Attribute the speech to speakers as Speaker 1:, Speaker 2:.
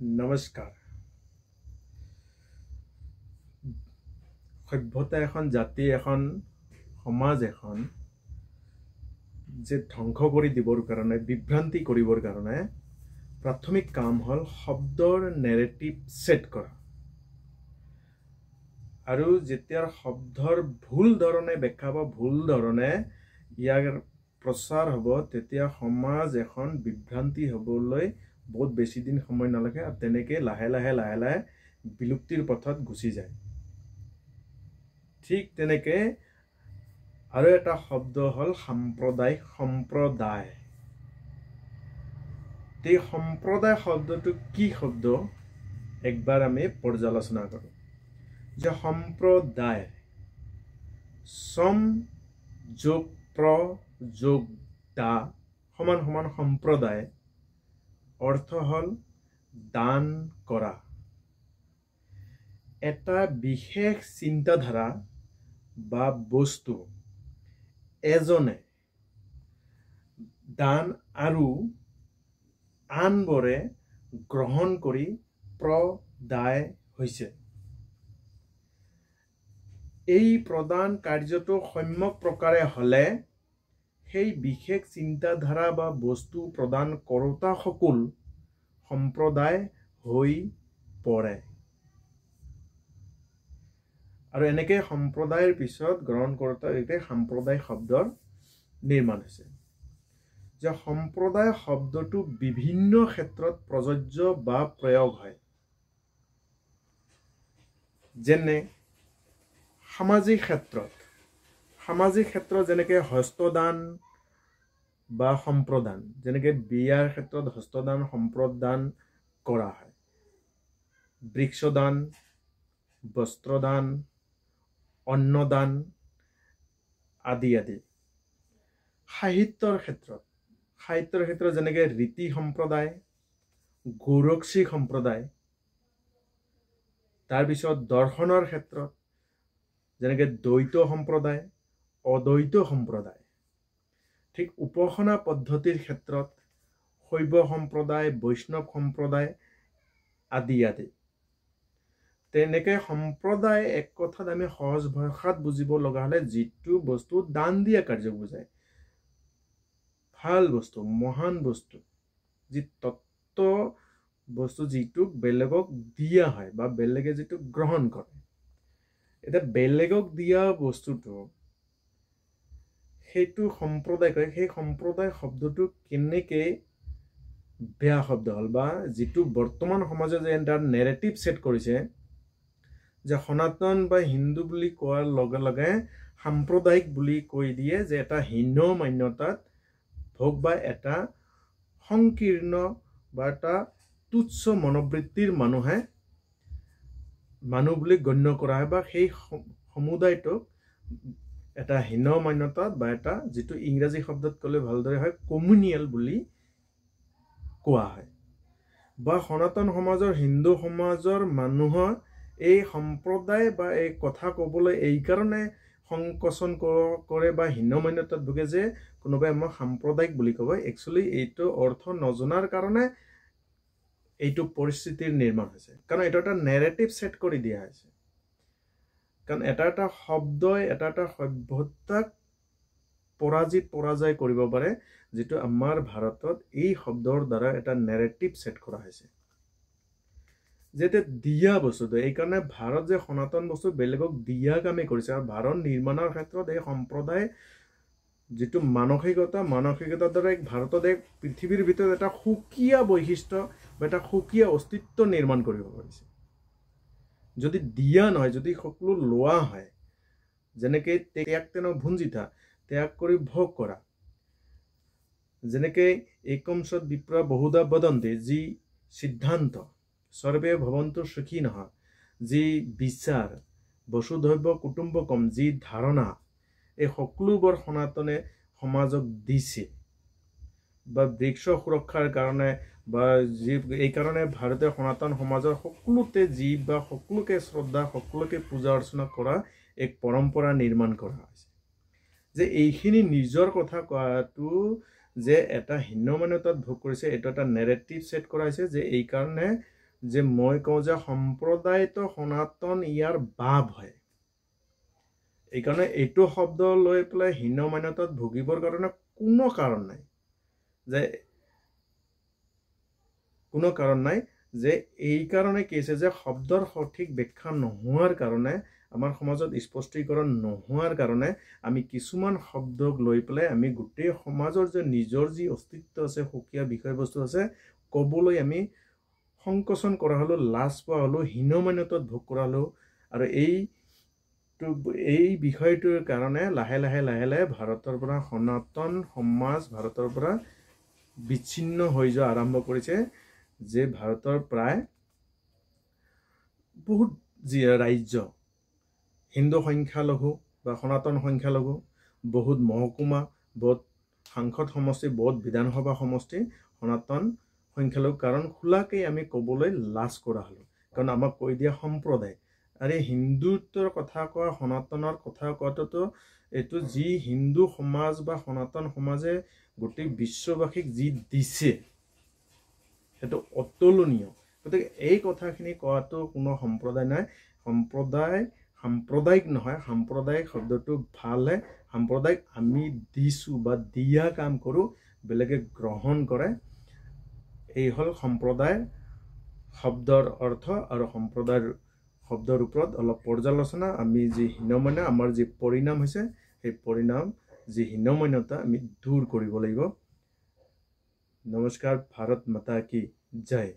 Speaker 1: নমস্কাৰ। সভ্যতা এখন জাতি এখন সমাজ এখন যে ধ্বংস কৰি দিবৰ কাৰণে বিভ্ৰান্তি কৰিবৰ কাৰণে প্ৰাথমিক কাম হ'ল শব্দৰ নেৰেটিভ সেট কৰা আৰু যেতিয়া শব্দৰ ভুল ধৰণে ব্যাখ্যা বা ভুল ধৰণে ইয়াৰ প্ৰচাৰ হ'ব তেতিয়া সমাজ এখন বিভ্ৰান্তি হ'বলৈ বহুত বেছি দিন সময় নালাগে আৰু তেনেকৈ লাহে লাহে বিলুপ্তিৰ পথত গুচি যায়। ঠিক তেনেকৈ আৰু এটা শব্দ হ'ল সম্প্ৰদায়। এই সম্প্ৰদায় শব্দটো কি শব্দ একবাৰ আমি পৰ্যালোচনা কৰোঁ যে সম্প্ৰদায় সম যোগ প্ৰ যোগ দা সমান সমান সম্প্ৰদায় অৰ্থ হ'ল দান কৰা। এটা বিশেষ চিন্তাধাৰা বা বস্তু এজনে দান আৰু আনবৰে গ্ৰহণ কৰি প্ৰদায় হৈছে। এই প্ৰদান কাৰ্যটো সম্যক প্ৰকাৰে হ'লে সেই বিশেষ চিন্তাধাৰা বা বস্তু প্ৰদান কৰোতা সকল সম্প্ৰদায় হৈ পৰে আৰু এনেকৈ সম্প্ৰদায়ৰ পিছত গ্ৰহণ কৰোতা সাম্প্ৰদায়িক শব্দৰ নিৰ্মাণ হৈছে। যে সম্প্ৰদায় শব্দটো বিভিন্ন ক্ষেত্ৰত প্ৰযোজ্য বা প্ৰয়োগ হয়, যেনে সামাজিক ক্ষেত্ৰত যেনেকৈ হস্তদান বা সম্প্ৰদান, যেনেকৈ বিয়াৰ ক্ষেত্ৰত হস্তদান সম্প্ৰদান কৰা হয়, বৃক্ষদান, বস্ত্ৰদান, অন্নদান আদি আদি। সাহিত্যৰ ক্ষেত্ৰত যেনেকৈ ৰীতি সম্প্ৰদায়, গৌৰক্ষিক সম্প্ৰদায়। তাৰপিছত দৰ্শনৰ ক্ষেত্ৰত যেনেকৈ দ্বৈত সম্প্ৰদায়, অদ্বৈত সম্প্ৰদায়। ঠিক উপাসনা পদ্ধতিৰ ক্ষেত্ৰত শৈৱ সম্প্ৰদায়, বৈষ্ণৱ সম্প্ৰদায় আদি আদি। তেনেকৈ সম্প্ৰদায় এক কথাত আমি সহজ ভাষাত বুজিব লগা হ'লে যিটো বস্তু দান দিয়া কাৰ্যক বুজায়, ভাল বস্তু, মহান বস্তু, যি তত্ত্ব বস্তু যিটো বেলেগক দিয়া হয় বা বেলেগে যিটো গ্ৰহণ কৰে। এতিয়া বেলেগক দিয়া বস্তুটো সেইটো সম্প্ৰদায় কয়। সেই সম্প্ৰদায় শব্দটো কেনেকৈ বেয়া শব্দ হ'ল বা যিটো বৰ্তমান সমাজে যে এটা নেৰেটিভ সেট কৰিছে যে সনাতন বা হিন্দু বুলি কোৱাৰ লগে লগে সাম্প্ৰদায়িক বুলি কৈ দিয়ে যে এটা হীন মান্যতাত ভোগ বা এটা সংকীৰ্ণ বা এটা তুচ্ছ মনোবৃত্তিৰ মানুহ বুলি গণ্য কৰা হয় বা সেই সমুদায়টোক এটা হীন মান্যতাত বা এটা যিটো ইংৰাজী শব্দত ক'লে ভালদৰে হয় কমিউনিয়েল বুলি কোৱা হয়। বা সনাতন সমাজৰ হিন্দু সমাজৰ মানুহৰ এই সম্প্ৰদায় বা এই কথা ক'বলৈ এইকাৰণে সংকোচন কৰে বা হীন মান্যতাত ভোগে যে কোনোবাই আমাক সাম্প্ৰদায়িক বুলি ক'ব। একচুৱেলি এইটো অৰ্থ নজনাৰ কাৰণে এইটো পৰিস্থিতিৰ নিৰ্মাণ হৈছে, কাৰণ এইটো এটা নেৰেটিভ সেট কৰি দিয়া হৈছে। কাৰণ এটা শব্দই এটা সভ্যতাক পৰাজয় কৰিব পাৰে, যিটো আমাৰ ভাৰতত এই শব্দৰ দ্বাৰা এটা নেৰেটিভ সেট কৰা হৈছে। যেতিয়া দিয়া বস্তুটো এইকাৰণে ভাৰত যে সনাতন বস্তু বেলেগক দিয়া কামেই কৰিছে আৰু ভাৰত নিৰ্মাণৰ ক্ষেত্ৰত এই সম্প্ৰদায় যিটো মানসিকতাৰ দ্বাৰা ভাৰতত এক পৃথিৱীৰ ভিতৰত এটা সুকীয়া বৈশিষ্ট্য বা এটা সুকীয়া অস্তিত্ব নিৰ্মাণ কৰিব পাৰিছে। যদি দিয়া নহয়, যদি সকলো লোৱা হয়, যেনেকৈ ত্যাগ তেন ভুঞ্জিতা, ত্যাগ কৰি ভোগ কৰা, যেনেকৈ একম সৎ বিপ্ৰ বহুধা বদন্তি, যি সিদ্ধান্ত, সৰ্বে ভৱন্তু সুখীনঃ, যি বিচাৰ, বসুধৈৱ কুটুম্বকম, যি ধাৰণা, এই সকলোবোৰ সনাতনে সমাজক দিছে। বা বৃক্ষ সুৰক্ষাৰ কাৰণে বা এই কাৰণে ভাৰতীয় সনাতন সমাজৰ সকলোতে জীৱ বা সকলোকে শ্ৰদ্ধা, সকলোকে পূজা অৰ্চনা কৰা এক পৰম্পৰা নিৰ্মাণ কৰা হৈছে। যে এইখিনি নিজৰ কথা কোৱাটো যে এটা হীন মান্যতাত ভোগ কৰিছে, এইটো এটা নেৰেটিভ সেট কৰা হৈছে যে এই কাৰণে যে মই কওঁ যে সম্প্ৰদায়িত সনাতন ইয়াৰ বাব হয়। এইকাৰণে এইটো শব্দ লৈ পেলাই হীন মান্যতাত ভুগিবৰ কাৰণে কোনো কাৰণ নাই যে এই কাৰণে কি হৈছে যে শব্দৰ সঠিক ব্যাখ্যা নোহোৱাৰ কাৰণে আমাৰ সমাজত স্পষ্টীকৰণ নোহোৱাৰ কাৰণে আমি কিছুমান শব্দক লৈ পেলাই আমি গোটেই সমাজৰ যে নিজৰ যি অস্তিত্ব আছে, সুকীয়া বিষয়বস্তু আছে, ক'বলৈ আমি সংকোচন কৰা হলো, লাজ পোৱা হলো, হীন মান্যতাত ভোগ কৰা হলো। আৰু এই বিষয়টোৰ কাৰণে লাহে লাহে ভাৰতৰ পৰা সনাতন সমাজ ভাৰতৰ পৰা বিচ্ছিন্ন হৈ যোৱা আৰম্ভ কৰিছে। যে ভাৰতৰ প্ৰায় বহুত যি ৰাজ্য হিন্দু সংখ্যালঘু বা সনাতন সংখ্যালঘু, বহুত মহকুমা, বহুত সাংসদ সমষ্টি, বহুত বিধানসভা সমষ্টি সনাতন সংখ্যালঘু, কাৰণ খোলাকে আমি ক'বলৈ লাজ কৰা হলো। কাৰণ আমাক কৈ দিয়া সম্প্ৰদায় আৰু হিন্দুত্বৰ কথা কোৱা, সনাতনৰ কথা কোৱাটো এইটো যি হিন্দু সমাজ বা সনাতন সমাজে গোটেই বিশ্ববাসীক যি দিছে সেইটো অতুলনীয়। গতিকে এই কথাখিনি কোৱাটো কোনো সম্প্ৰদায় নাই। সাম্প্ৰদায়িক নহয়, সাম্প্ৰদায়িক শব্দটো ভালহে। সাম্প্ৰদায়িক আমি দিছোঁ বা দিয়া কাম কৰোঁ, বেলেগে গ্ৰহণ কৰে। এই হ'ল সম্প্ৰদায় শব্দৰ অৰ্থ আৰু সম্প্ৰদায়ৰ শব্দৰ ওপৰত অলপ পৰ্যালোচনা। আমি যি হীনমান্য, আমাৰ যি পৰিণাম হৈছে, সেই পৰিণাম যি হীনমান্যতা আমি দূৰ কৰিব লাগিব। নমস্কাৰ। ভাৰত মাতা কি জয়।